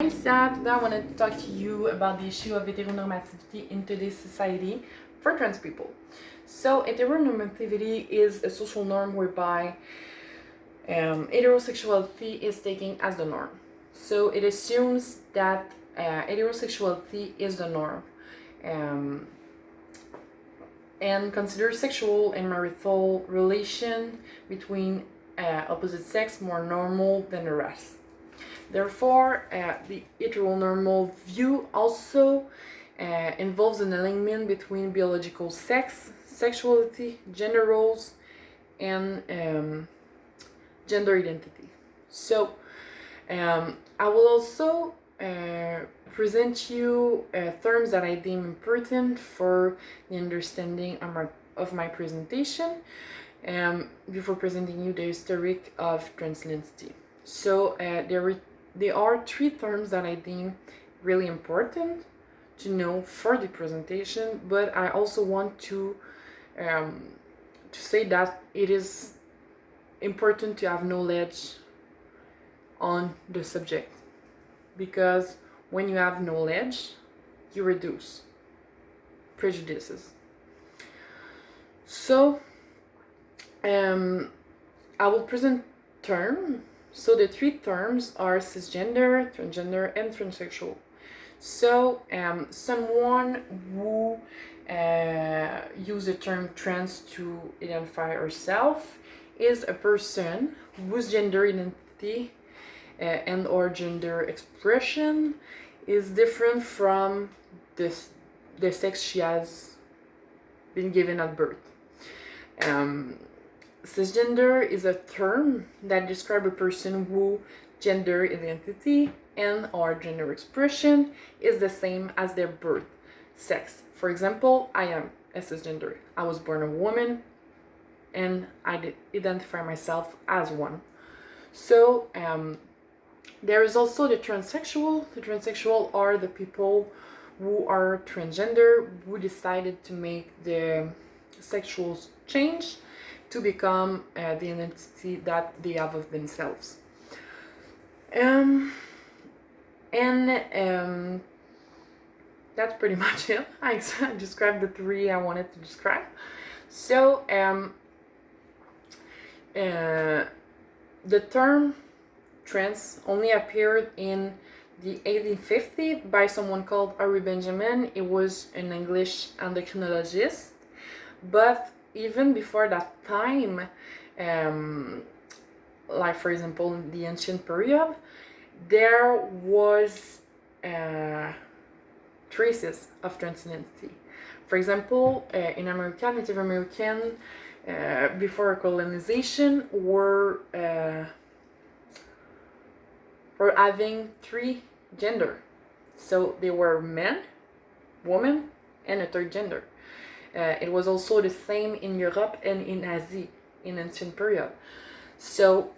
Hi Sad, today I wanted to talk to you about the issue of heteronormativity in today's society for trans people. So heteronormativity is a social norm whereby heterosexuality is taken as the norm. So it assumes that heterosexuality is the norm um, and considers sexual and marital relation between opposite sex more normal than the rest. Therefore, the heteronormal view also involves an alignment between biological sex, sexuality, gender roles, and gender identity. So, I will also present you terms that I deem important for the understanding of my presentation before presenting you the historic of transidentity. So there are three terms that I deem really important to know for the presentation, but I also want to say that it is important to have knowledge on the subject, because when you have knowledge, you reduce prejudices. So I will present terms. So the three terms are cisgender, transgender, and transsexual. So someone who use the term trans to identify herself is a person whose gender identity and or gender expression is different from the sex she has been given at birth. Cisgender is a term that describes a person whose gender identity and or gender expression is the same as their birth sex. For example, I am a cisgender. I was born a woman and I identify myself as one. So there is also the transsexual. The transsexual are the people who are transgender, who decided to make the sexual change to become the identity that they have of themselves. That's pretty much it. I described the three I wanted to describe. So the term trans only appeared in the 1850s by someone called Harry Benjamin. It was an English endocrinologist, but even before that time, like for example in the ancient period, there was traces of transidentity. For example, in America, Native American before colonization were having three gender. So they were men, woman, and a third gender. It was also the same in Europe and in Asia in ancient period. So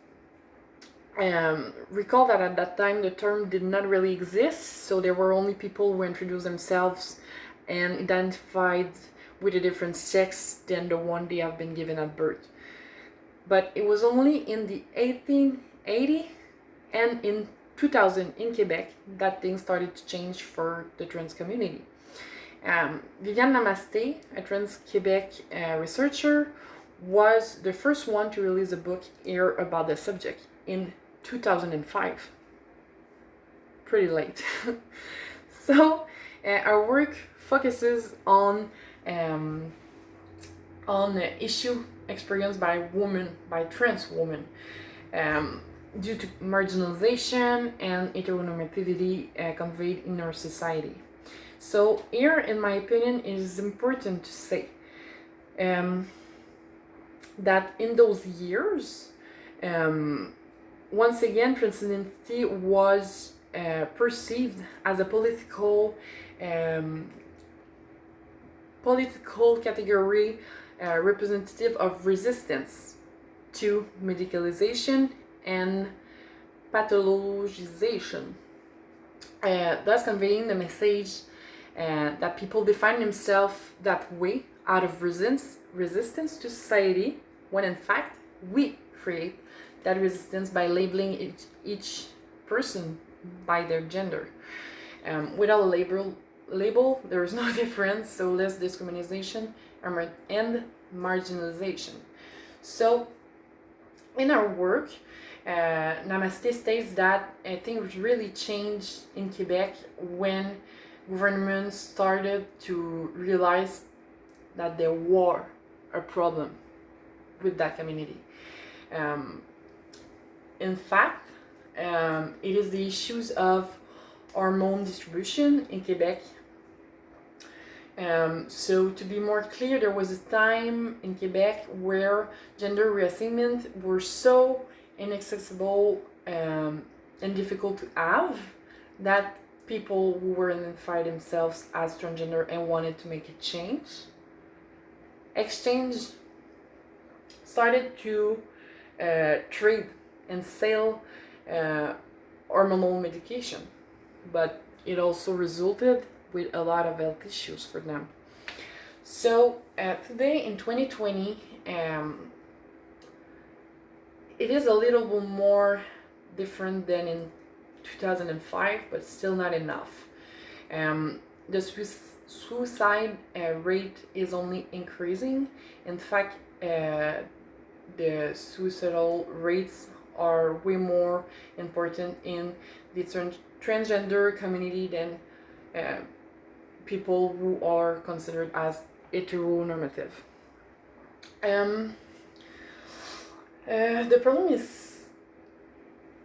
recall that at that time the term did not really exist, so there were only people who introduced themselves and identified with a different sex than the one they have been given at birth. But it was only in the 1880 and in 2000 in Quebec that things started to change for the trans community. Viviane Namaste, a trans Quebec researcher, was the first one to release a book here about the subject in 2005. Pretty late. So our work focuses on issue experienced by trans women, due to marginalization and heteronormativity conveyed in our society. So here, in my opinion, it is important to say that in those years, once again, transidentity was perceived as a political category representative of resistance to medicalization and pathologization, thus conveying the message that people define themselves that way out of resistance to society, when in fact we create that resistance by labeling each person by their gender. Without a label, there is no difference, so less discrimination and marginalization. So, in our work, Namaste states that things really changed in Quebec when governments started to realize that there was a problem with that community. In fact, it is the issues of hormone distribution in Quebec. So to be more clear, there was a time in Quebec where gender reassignment were so inaccessible and difficult to have that people who were identified themselves as transgender and wanted to make a exchange started to trade and sell hormonal medication, but it also resulted with a lot of health issues for them. So today in 2020, it is a little bit more different than in 2005, but still not enough. The suicide rate is only increasing. In fact, the suicidal rates are way more important in the transgender community than people who are considered as heteronormative. The problem is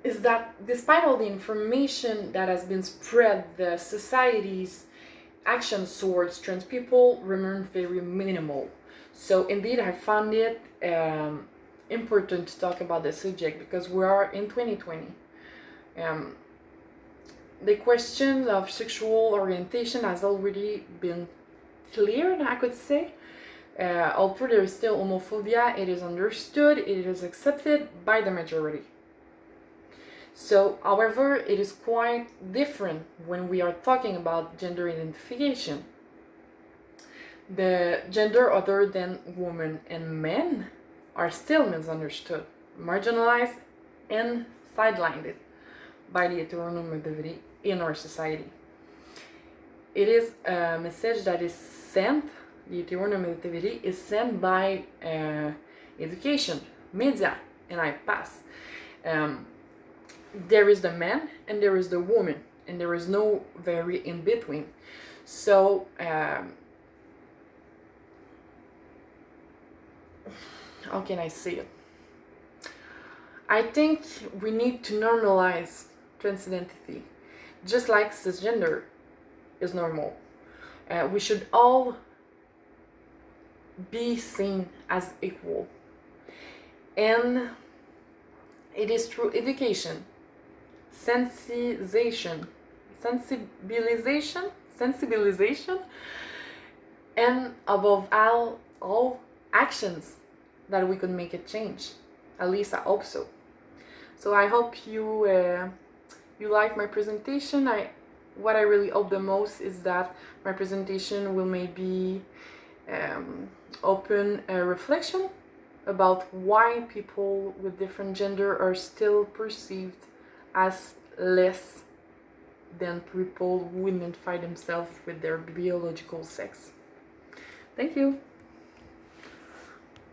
that despite all the information that has been spread, the society's actions towards trans people remain very minimal. So indeed, I found it important to talk about the subject because we are in 2020. The question of sexual orientation has already been cleared, I could say. Although there is still homophobia, it is understood, it is accepted by the majority. So, however, it is quite different when we are talking about gender identification. The gender other than women and men are still misunderstood, marginalized, and sidelined by the heteronormativity in our society. It is a message that is sent, the heteronormativity is sent by education, media, and I pass. There is the man and there is the woman, and there is no very in between. So, how can I say it? I think we need to normalize transidentity, just like cisgender is normal. We should all be seen as equal, and it is through education, sensibilization, and above all actions that we could make a change. At least I hope so. So I hope you like my presentation. What I really hope the most is that my presentation will maybe open a reflection about why people with different gender are still perceived as less than people who identify themselves with their biological sex. Thank you.